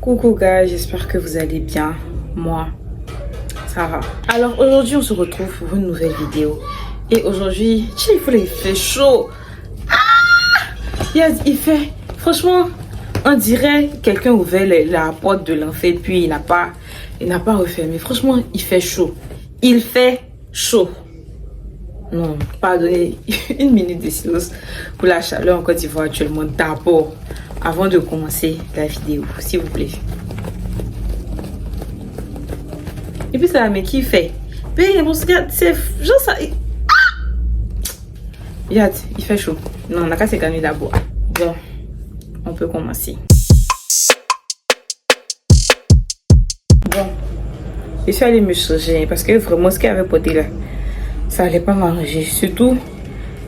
Coucou gars, j'espère que vous allez bien. Moi, ça va. Alors aujourd'hui, on se retrouve pour une nouvelle vidéo. Et aujourd'hui, il fait chaud. Il fait, franchement, on dirait quelqu'un ouvrait la porte de l'enfer puis il n'a pas refermé. Franchement, il fait chaud. Il fait chaud. Non, pardonnez, une minute de silence pour la chaleur en Côte d'Ivoire actuellement. D'abord, avant de commencer la vidéo, s'il vous plaît. Et puis ça, mais qui fait? Mais bon, regarde, c'est genre ça. Regarde, il fait chaud. Non, on n'a qu'à se calmer d'abord. Bon, on peut commencer. Bon, je suis allée me changer parce que vraiment ce qu'il avait porté là, ça allait pas m'arranger. Surtout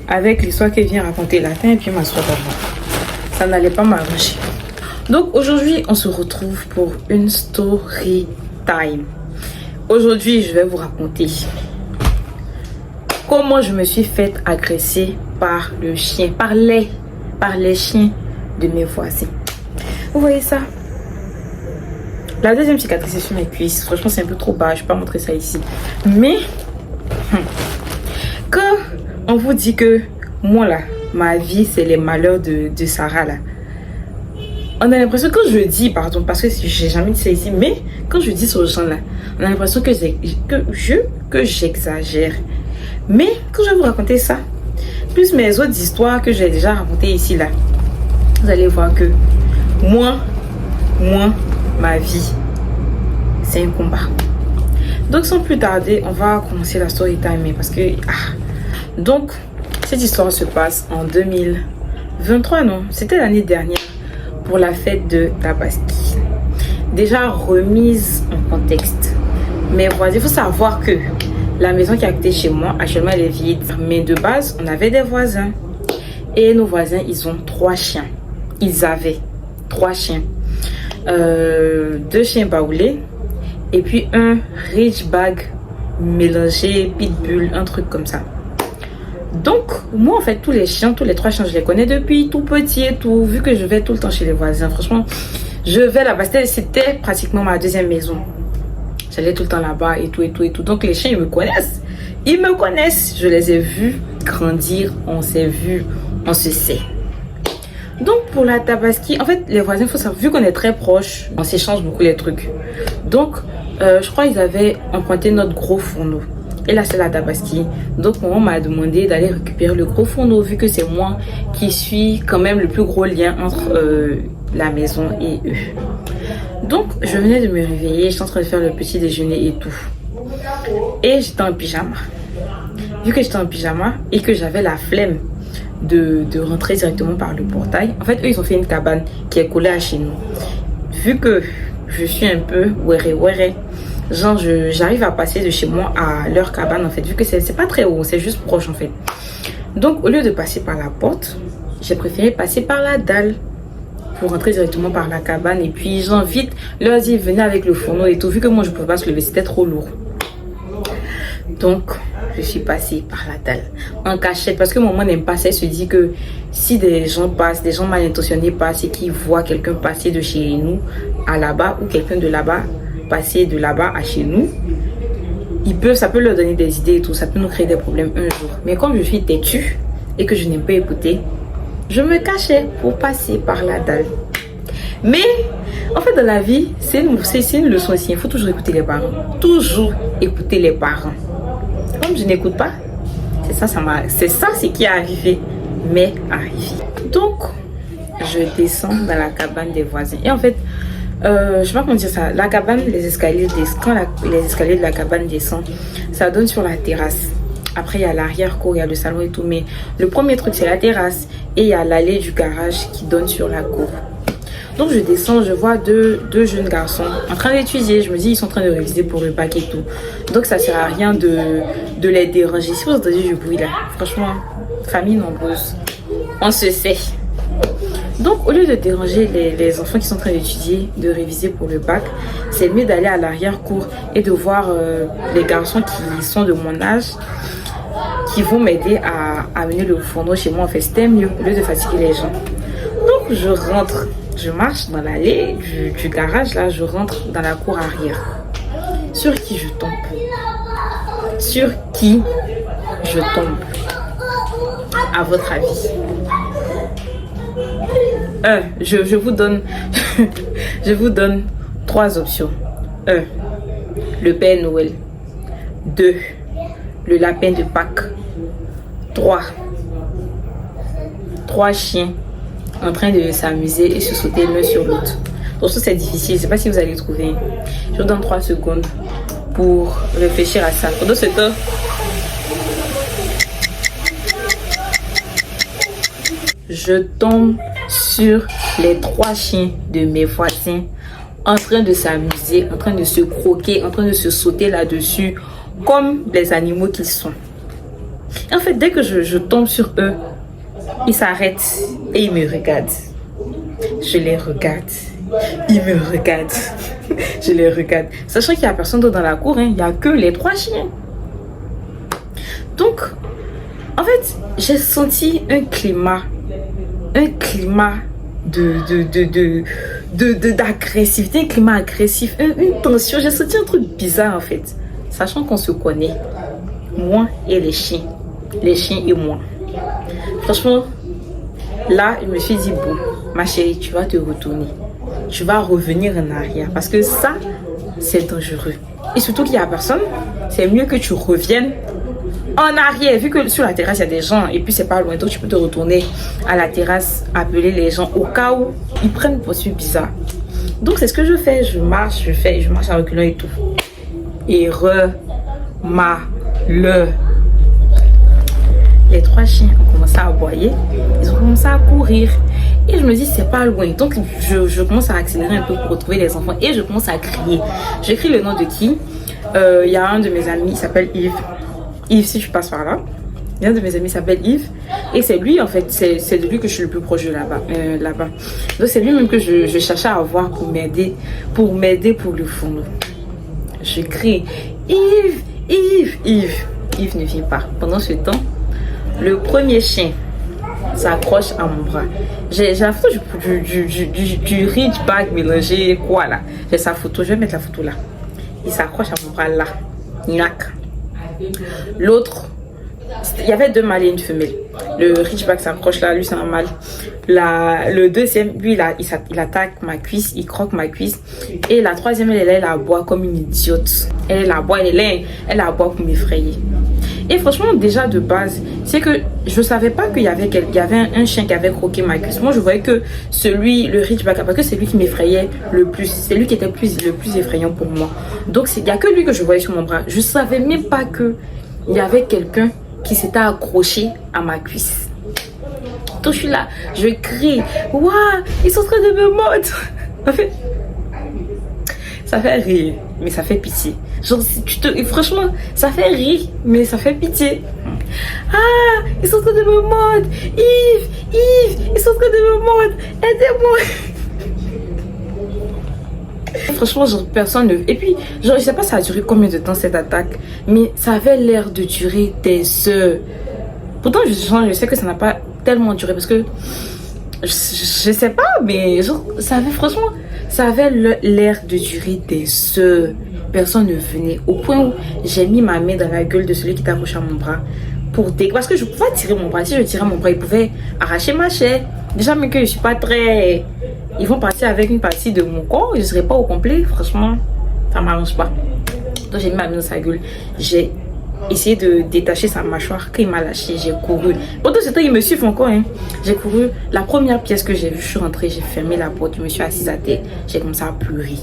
avec l'histoire qu'elle vient raconter la fin et puis m'asseoir d'avant. Ça n'allait pas m'arranger. Donc aujourd'hui, on se retrouve pour une story time. Aujourd'hui, je vais vous raconter comment je me suis fait agresser par le chien, par les chiens de mes voisins. Vous voyez ça? La deuxième cicatrice est sur mes cuisses. Franchement, c'est un peu trop bas. Je ne vais pas montrer ça ici. Mais quand on vous dit que moi là, ma vie, c'est les malheurs de Sarah là. On a l'impression, quand je dis, pardon, parce que j'ai jamais dit ça ici, mais quand je dis aux gens là, on a l'impression que j'exagère. Mais quand je vais vous raconter ça, plus mes autres histoires que j'ai déjà racontées ici là, vous allez voir que moi, ma vie, c'est un combat. Donc sans plus tarder, on va commencer la story time parce que donc cette histoire se passe en 2023, non, c'était l'année dernière pour la fête de Tabaski. Déjà remise en contexte. Mais voisins, il faut savoir que la maison qui est à côté chez moi, actuellement elle est vide. Mais de base, on avait des voisins. Et nos voisins, ils ont 3 chiens. Ils avaient 3 chiens. 2 chiens baoulés. Et puis un Ridgeback mélangé pitbull, un truc comme ça. Donc, moi, en fait, tous les 3 chiens, je les connais depuis tout petit et tout. Vu que je vais tout le temps chez les voisins, franchement, je vais là-bas. C'était pratiquement ma deuxième maison. J'allais tout le temps là-bas et tout, et tout, et tout. Donc, les chiens, ils me connaissent. Ils me connaissent. Je les ai vus grandir. On s'est vus. On se sait. Donc, pour la Tabaski, en fait, les voisins, il faut savoir, vu qu'on est très proches, on s'échange beaucoup les trucs. Donc, je crois qu'ils avaient emprunté notre gros fourneau. Et là, c'est la Tabaski. Donc, on m'a demandé d'aller récupérer le gros fourneau, vu que c'est moi qui suis quand même le plus gros lien entre la maison et eux. Donc, je venais de me réveiller. J'étais en train de faire le petit déjeuner et tout. Et j'étais en pyjama. Vu que j'étais en pyjama et que j'avais la flemme de rentrer directement par le portail, en fait, eux, ils ont fait une cabane qui est collée à chez nous. Vu que je suis un peu ouéré, genre j'arrive à passer de chez moi à leur cabane en fait, vu que c'est pas très haut, c'est juste proche en fait. Donc au lieu de passer par la porte, j'ai préféré passer par la dalle pour rentrer directement par la cabane. Et puis genre vite leur dit venez avec le fourneau et tout, vu que moi je pouvais pas se lever, c'était trop lourd. Donc je suis passée par la dalle en cachette parce que maman n'aime pas ça. Elle se dit que si des gens passent, des gens mal intentionnés passent et qu'ils voient quelqu'un passer de chez nous à là-bas ou quelqu'un de là-bas passer de là-bas à chez nous, ça peut leur donner des idées et tout, ça peut nous créer des problèmes un jour. Mais comme je suis têtue et que je n'aime pas écouter, je me cachais pour passer par la dalle. Mais en fait dans la vie, c'est une leçon aussi, il faut toujours écouter les parents. Toujours écouter les parents. Comme je n'écoute pas, c'est qui est arrivé, mais arrivé. Donc, je descends dans la cabane des voisins. Et en fait, je sais pas comment dire ça, la cabane, les escaliers de la cabane descendent, ça donne sur la terrasse. Après il y a l'arrière-cour, il y a le salon et tout, mais le premier truc c'est la terrasse et il y a l'allée du garage qui donne sur la cour. Donc je descends, je vois deux jeunes garçons en train d'étudier. Je me dis ils sont en train de réviser pour le bac et tout, donc ça sert à rien de les déranger. Si vous entendez du bruit là, franchement, famille nombreuse, on se sait. Donc, au lieu de déranger les enfants qui sont en train d'étudier, de réviser pour le bac, c'est mieux d'aller à l'arrière-cour et de voir les garçons qui sont de mon âge, qui vont m'aider à amener le fourneau chez moi. En fait, c'était mieux, au lieu de fatiguer les gens. Donc, je rentre Je marche dans l'allée du garage, là, je rentre dans la cour arrière. Sur qui je tombe? Sur qui je tombe? À votre avis? Je vous donne je vous donne 3 options. 1. Le Père Noël. 2. Le lapin de Pâques. 3 chiens en train de s'amuser et se sauter l'un sur l'autre. Donc ça c'est difficile, je ne sais pas si vous allez trouver. Je vous donne 3 secondes pour réfléchir à ça. Pendant ce temps, je tombe sur les 3 chiens de mes voisins en train de s'amuser, en train de se croquer, en train de se sauter là-dessus comme les animaux qu'ils sont. En fait, dès que je tombe sur eux, ils s'arrêtent et ils me regardent. Je les regarde. Ils me regardent. Je les regarde. Sachant qu'il n'y a personne d'autre dans la cour, hein. Il n'y a que les 3 chiens. Donc, en fait, j'ai senti un climat d'agressivité, un climat agressif, une tension. J'ai senti un truc bizarre en fait. Sachant qu'on se connaît, moi et les chiens et moi. Franchement, là, je me suis dit, bon, ma chérie, tu vas te retourner. Tu vas revenir en arrière. Parce que ça, c'est dangereux. Et surtout qu'il n'y a personne, c'est mieux que tu reviennes en arrière. Vu que sur la terrasse, il y a des gens et puis c'est pas loin. Donc, tu peux te retourner à la terrasse, appeler les gens au cas où ils prennent pour suivre bizarre. Donc, c'est ce que je fais. Je marche à reculons et tout. Et les 3 chiens ont commencé à aboyer, ils ont commencé à courir et je me dis c'est pas loin, donc je commence à accélérer un peu pour retrouver les enfants et je commence à crier. Je crie le nom de qui? Il y a un de mes amis, il s'appelle Yves. Si je passe par là, il y a un de mes amis, il s'appelle Yves et c'est lui en fait, c'est de lui que je suis le plus proche de là-bas. Donc c'est lui même que je cherchais à avoir pour m'aider pour le fourneau. Je crie Yves ne vient pas. Pendant ce temps, le premier chien s'accroche à mon bras. J'ai la photo du Ridgeback mélangé quoi là. J'ai sa photo, je vais mettre la photo là. Il s'accroche à mon bras là. Gnac. L'autre, il y avait 2 mâles et une femelle. Le Ridgeback s'accroche là, lui c'est un mâle. Le deuxième, lui il attaque ma cuisse, il croque ma cuisse. Et la troisième, elle aboie comme une idiote. Elle aboie pour m'effrayer. Et franchement, déjà de base, c'est que je savais pas qu'il y avait un chien qui avait croqué ma cuisse. Moi, je voyais que le Ridgeback, parce que c'est lui qui m'effrayait le plus. C'est lui qui était le plus effrayant pour moi. Donc, il n'y a que lui que je voyais sur mon bras. Je savais même pas qu'il y avait quelqu'un qui s'était accroché à ma cuisse. Donc, je suis là, je crie. Waouh, ils sont en train de me mordre. En fait, ça fait rire, mais ça fait pitié. Genre, franchement, ça fait rire, mais ça fait pitié. Ah, ils sont en train de me mordre. Yves, ils sont en train de me mordre. Aidez-moi. Franchement, genre, personne ne... Et puis, genre, je sais pas ça a duré combien de temps cette attaque, mais ça avait l'air de durer des heures. Pourtant, je sais que ça n'a pas tellement duré parce que... Je sais pas, mais genre, ça avait l'air de durer des heures. Personne ne venait. Au point où j'ai mis ma main dans la gueule de celui qui était accroché à mon bras. Parce que je pouvais tirer mon bras. Si je tirais mon bras, il pouvait arracher ma chair. Déjà, même que je suis pas très... Ils vont partir avec une partie de mon corps. Je ne serai pas au complet. Franchement, ça ne m'arrange pas. Donc, j'ai mis ma main dans sa gueule. J'ai essayé de détacher sa mâchoire. Quand il m'a lâché, j'ai couru. Pendant ce temps, il me suit encore. Hein. J'ai couru. La première pièce que j'ai vue, je suis rentrée, j'ai fermé la porte. Je me suis assise à terre. J'ai commencé à pleurer.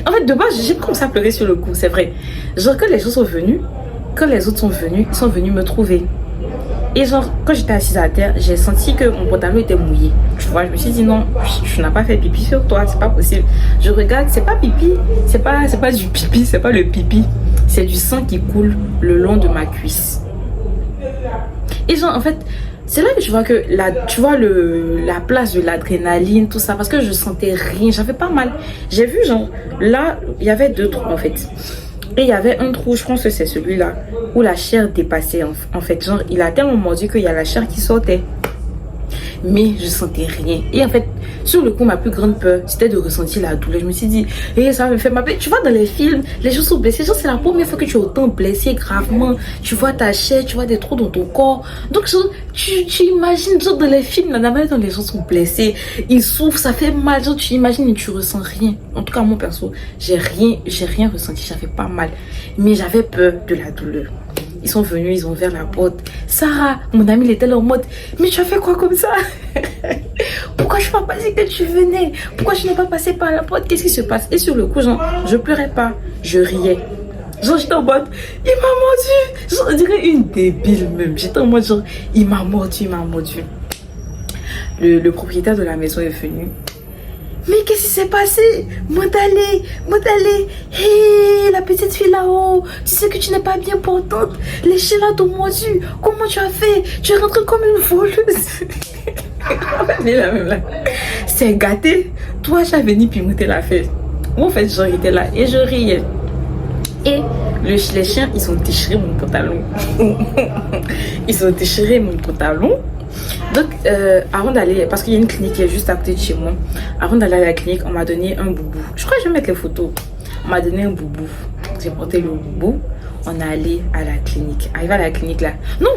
En fait, de base, j'ai commencé à pleurer sur le coup. C'est vrai. Genre, quand les gens sont venus, quand les autres sont venus, ils sont venus me trouver. Et genre, quand j'étais assise à terre, j'ai senti que mon pantalon était mouillé. Tu vois, je me suis dit non, tu n'as pas fait pipi sur toi, c'est pas possible. Je regarde, c'est pas pipi, c'est pas du pipi, c'est pas le pipi. C'est du sang qui coule le long de ma cuisse. Et genre, en fait, c'est là que je vois que la place de l'adrénaline, tout ça, parce que je sentais rien, j'avais pas mal. J'ai vu genre, là, il y avait 2 trous en fait. Et il y avait un trou, je pense que c'est celui-là, où la chair dépassait en fait. Genre, il a tellement mordu qu'il y a la chair qui sortait. Mais je sentais rien. Et en fait, Sur le coup, ma plus grande peur, c'était de ressentir la douleur. Je me suis dit, ça me fait mal. Tu vois, dans les films, les gens sont blessés. Genre, c'est la première fois que tu es autant blessé gravement. Tu vois ta chair, tu vois des trous dans ton corps. Donc, genre, tu imagines, genre, dans les films, la manière dont les gens sont blessés, ils souffrent, ça fait mal. Genre, tu imagines et tu ressens rien. En tout cas, moi, perso, j'ai rien ressenti. J'avais pas mal. Mais j'avais peur de la douleur. Ils sont venus, ils ont ouvert la porte. Sarah, mon ami, il était là en mode, mais tu as fait quoi comme ça? Pourquoi je n'ai pas passé que tu venais? Pourquoi je n'ai pas passé par la porte? Qu'est-ce qui se passe? Et sur le coup, genre, je pleurais pas, je riais. Genre, j'étais en mode, il m'a mordu. Genre, on dirait une débile même. J'étais en mode, genre, il m'a mordu, il m'a mordu. Le propriétaire de la maison est venu. Mais qu'est-ce qui s'est passé? Modalé, hé, la petite fille là-haut, tu sais que tu n'es pas bien portante. Les chiens là t'ont mordu. Comment tu as fait? Tu es rentrée comme une voleuse. C'est gâté. Toi, j'ai venu pimenter la fête. Moi, en fait, genre, j'étais là et je riais. Et les chiens, ils ont déchiré mon pantalon. Ils ont déchiré mon pantalon. Donc, avant d'aller, parce qu'il y a une clinique qui est juste à côté de chez moi, avant d'aller à la clinique, on m'a donné un boubou. Je crois que je vais mettre les photos. On m'a donné un boubou. J'ai porté le boubou. On est allé à la clinique. Arrivé à la clinique là. Non,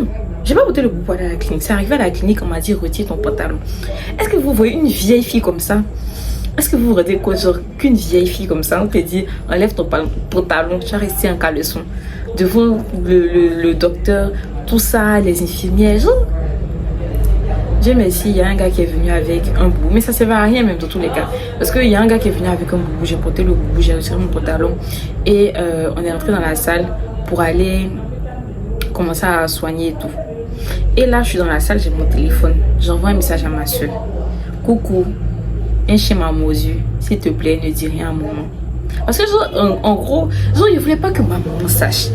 j'ai pas porté le boubou à la clinique. C'est arrivé à la clinique, on m'a dit retire ton pantalon. Est-ce que vous voyez une vieille fille comme ça? Est-ce que vous vous rendez compte, genre, qu'une vieille fille comme ça, on te dit enlève ton pantalon, tu as resté en caleçon devant le docteur, tout ça, les infirmières, genre. Dieu merci, il y a un gars qui est venu avec un boubou, mais ça ne servait à rien même dans tous les cas. Parce qu'il y a un gars qui est venu avec un boubou, j'ai porté le boubou, j'ai retiré mon pantalon et on est rentré dans la salle pour aller commencer à soigner et tout. Et là, je suis dans la salle, j'ai mon téléphone, j'envoie un message à ma soeur. Coucou, un chien m'a mordu, s'il te plaît, ne dis rien à maman. Parce que genre, en gros, genre, il ne voulait pas que ma maman sache.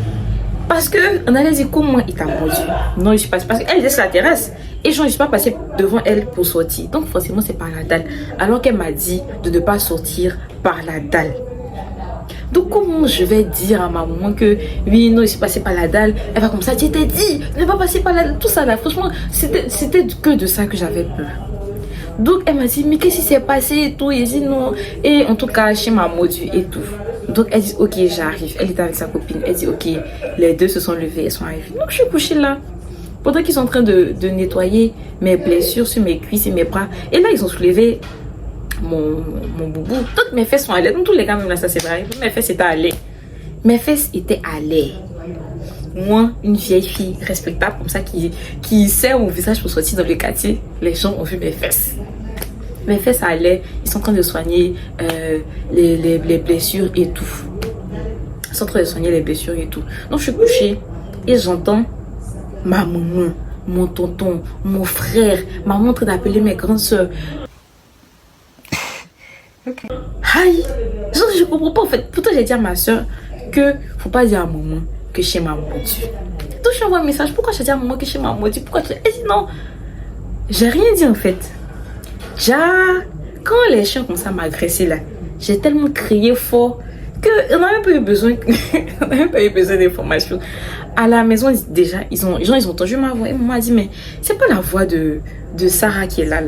Parce qu'on allait dire comment il t'a mordu. Non, je suis pas. Parce qu'elle est extraterrestre. Et je ne suis pas passée devant elle pour sortir. Donc forcément, c'est par la dalle. Alors qu'elle m'a dit de ne pas sortir par la dalle. Donc comment je vais dire à ma maman que oui, non, je suis passée par la dalle. Elle va comme ça, tu t'es dit, ne pas passer par la dalle. Tout ça là, franchement, c'était que de ça que j'avais peur. Donc elle m'a dit, mais qu'est-ce qui s'est passé et tout. Et dit non. Et en tout cas, chez m'a mordu et tout. Donc elle dit ok, j'arrive. Elle était avec sa copine. Elle dit ok, les deux se sont levés, elles sont arrivées. Donc je suis couchée là. Pendant qu'ils sont en train de nettoyer mes blessures sur mes cuisses et mes bras. Et là ils ont soulevé mon boubou. Toutes mes fesses sont à l'air. Dans tous les cas, même là ça c'est vrai. Mes fesses étaient à l'air. Mes fesses étaient à l'air. Moi, une vieille fille respectable comme ça qui sert mon visage pour sortir dans le quartier, les gens ont vu mes fesses. Mes fesses allaient, ils sont en train de soigner les blessures et tout. Ils sont en train de soigner les blessures et tout. Donc je suis couchée et j'entends ma maman, mon tonton, mon frère, maman en train d'appeler mes grandes soeurs. Okay. Aïe, genre je comprends pas en fait. Pourtant j'ai dit à ma soeur que faut pas dire à maman que chez m'a mordu. Donc je envoie un message, pourquoi je dis à maman que chez m'a mordu? Pourquoi tu... Elle dit non, j'ai rien dit en fait. Quand les chiens comme ça m'agressaient là, j'ai tellement crié fort qu'on n'a même pas eu besoin on n'a même pas eu besoin d'informations. À la maison déjà, ils ont entendu ma voix et maman a dit mais c'est pas la voix de Sarah qui est là.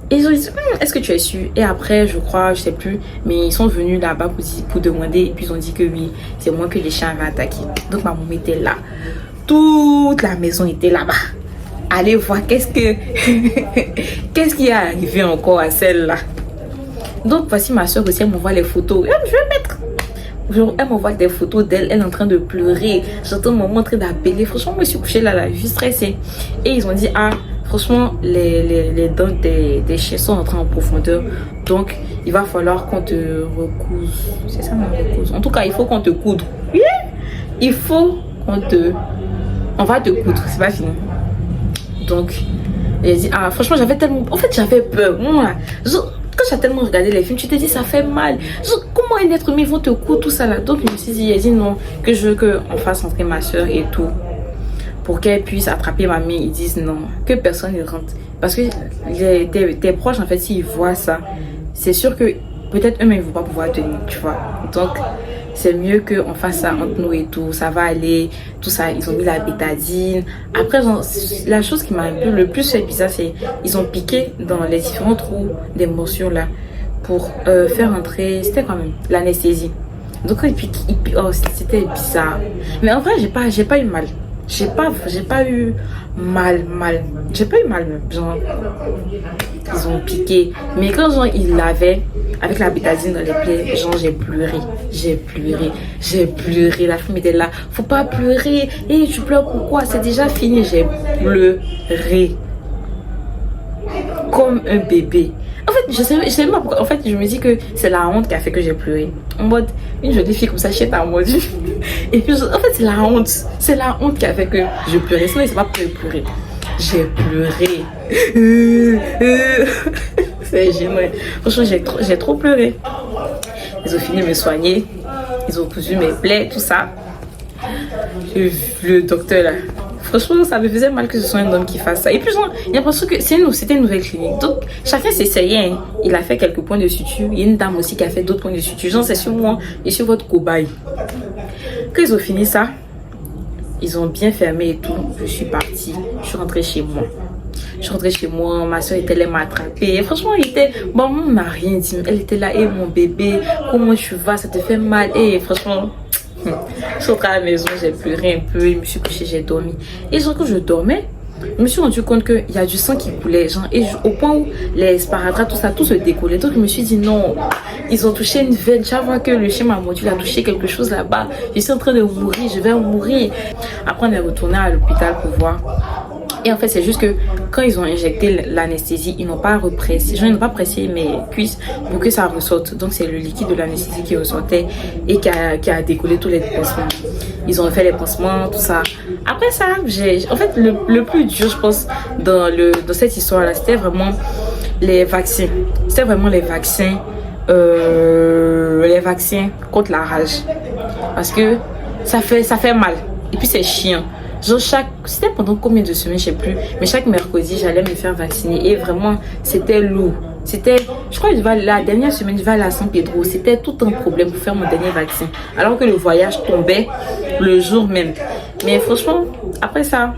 Et ils ont dit est-ce que tu es sûr? Et après je crois, je sais plus, mais ils sont venus là-bas pour demander et puis ils ont dit que oui, c'est moi que les chiens avaient attaqué. Donc ma maman était là, toute la maison était là-bas. Allez voir qu'est-ce qui est arrivé encore à celle-là. Donc voici ma soeur aussi, elle m'envoie les photos. Je vais mettre. Elle m'envoie des photos d'elle, elle est en train de pleurer. J'entends maman en train d'appeler. Franchement, je me suis couchée là, je suis stressée. Et ils ont dit franchement, les dents des chiens sont entrées en profondeur. Donc, il va falloir qu'on te recouse. C'est ça, ma recouse. En tout cas, il faut qu'on te coudre. Oui, il faut qu'on te... On va te coudre, c'est pas fini. Donc, elle dit, franchement, j'avais tellement... En fait, j'avais peur. Moi, quand j'ai tellement regardé les films, tu te dis, ça fait mal. Comment un être humain va te coudre, tout ça là. Donc, je me suis dit, elle dit non, que je veux qu'on fasse entrer ma soeur et tout. Pour qu'elle puisse attraper ma main, ils disent non, que personne ne rentre. Parce que tes proches, en fait, s'ils voient ça, c'est sûr que peut-être eux-mêmes ne vont pas pouvoir tenir, tu vois. Donc, c'est mieux qu'on fasse ça entre nous et tout, ça va aller, tout ça. Ils ont mis la bétadine. Après, genre, la chose qui m'a un peu le plus fait bizarre, c'est ils ont piqué dans les différents trous des morsures là pour faire entrer, c'était quand même l'anesthésie. Donc quand ils piquent, oh, c'était bizarre. Mais en vrai, j'ai pas eu mal. J'ai pas eu mal. J'ai pas eu mal même. Genre, ils ont piqué. Mais quand genre, ils l'avaient avec la bétadine dans les plaies, genre, j'ai pleuré. La femme était là. Faut pas pleurer. Et tu pleures pourquoi? C'est déjà fini. J'ai pleuré. Comme un bébé. En fait, je sais pas pourquoi. En fait, je me dis que c'est la honte qui a fait que j'ai pleuré. En mode, une jolie fille comme ça, chez ta mordu. Et puis, en fait, c'est la honte. C'est la honte qui a fait que je pleurais. Sinon, c'est pas pour pleurer. J'ai pleuré. C'est génial. Franchement, j'ai trop pleuré. Ils ont fini de me soigner. Ils ont cousu mes plaies, tout ça. J'ai vu le docteur là. Franchement, ça me faisait mal que ce soit un homme qui fasse ça. Et puis, genre, j'ai l'impression que c'était une nouvelle clinique. Donc, chacun s'essayait. Hein. Il a fait quelques points de suture. Il y a une dame aussi qui a fait d'autres points de suture. Genre, c'est sur moi et sur votre cobaye. Quand ils ont fini ça, ils ont bien fermé et tout. Je suis partie. Je suis rentrée chez moi. Ma soeur était là, elle m'a attrapée. Franchement, bon, on n'a rien dit. Elle était là, et mon bébé, comment tu vas? Ça te fait mal? Et franchement... Je suis rentrée à la maison, j'ai pleuré un peu, je me suis couchée, j'ai dormi. Et genre quand je dormais, je me suis rendu compte qu'il y a du sang qui coulait. Genre, et au point où les sparadraps, tout ça, tout se décollait. Donc je me suis dit non, ils ont touché une veine. Chaque fois que le chien m'a mordu, il a touché quelque chose là-bas. Je suis en train de mourir, je vais mourir. Après on est retourné à l'hôpital pour voir. Et en fait, c'est juste que quand ils ont injecté l'anesthésie, ils n'ont pas repressé. Ils n'ont pas pressé mes cuisses pour que ça ressorte. Donc, c'est le liquide de l'anesthésie qui ressortait et qui a décollé tous les pansements. Ils ont fait les pansements, tout ça. Après ça, en fait, le plus dur, je pense, dans cette histoire-là, c'était vraiment les vaccins. C'était vraiment les vaccins contre la rage. Parce que ça fait mal. Et puis, c'est chiant. Genre c'était pendant combien de semaines, je sais plus, mais chaque mercredi j'allais me faire vacciner et vraiment c'était lourd. Je crois que la dernière semaine je vais aller à San Pedro, c'était tout un problème pour faire mon dernier vaccin, alors que le voyage tombait le jour même. Mais franchement, après ça,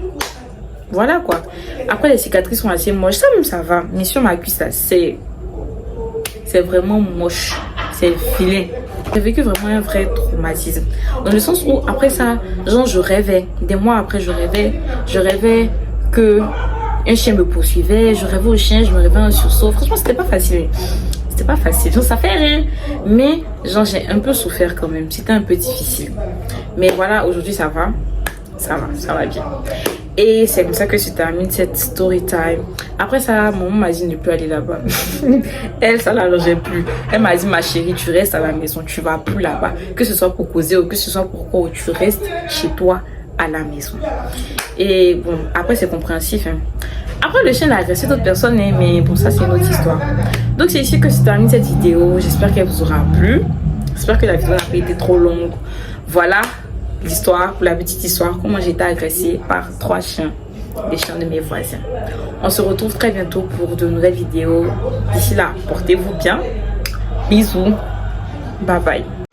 voilà quoi. Après les cicatrices sont assez moches, ça même ça va, mais sur ma cuisse là, c'est vraiment moche, c'est filé. J'ai vécu vraiment un vrai traumatisme. Dans le sens où, après ça, genre, je rêvais. Des mois après, je rêvais que un chien me poursuivait. Je rêvais au chien, je me rêvais un sursaut. Franchement, c'était pas facile. Genre, ça fait rien. Mais, genre, j'ai un peu souffert quand même. C'était un peu difficile. Mais voilà, aujourd'hui, ça va. Ça va bien. Et c'est comme ça que se termine cette story time. Après ça, maman m'a dit ne plus aller là-bas. Elle, ça l'arrangeait plus. Elle m'a dit, ma chérie, tu restes à la maison, tu vas plus là-bas. Que ce soit pour causer ou que ce soit pour quoi, tu restes chez toi à la maison. Et bon, après c'est compréhensif. Hein. Après le chien a agressé d'autres personnes, hein, mais bon, ça c'est une autre histoire. Donc c'est ici que se termine cette vidéo. J'espère qu'elle vous aura plu. J'espère que la vidéo n'a pas été trop longue. Voilà. L'histoire, pour la petite histoire, comment j'ai été agressée par 3 chiens, les chiens de mes voisins. On se retrouve très bientôt pour de nouvelles vidéos. D'ici là, portez-vous bien. Bisous. Bye bye.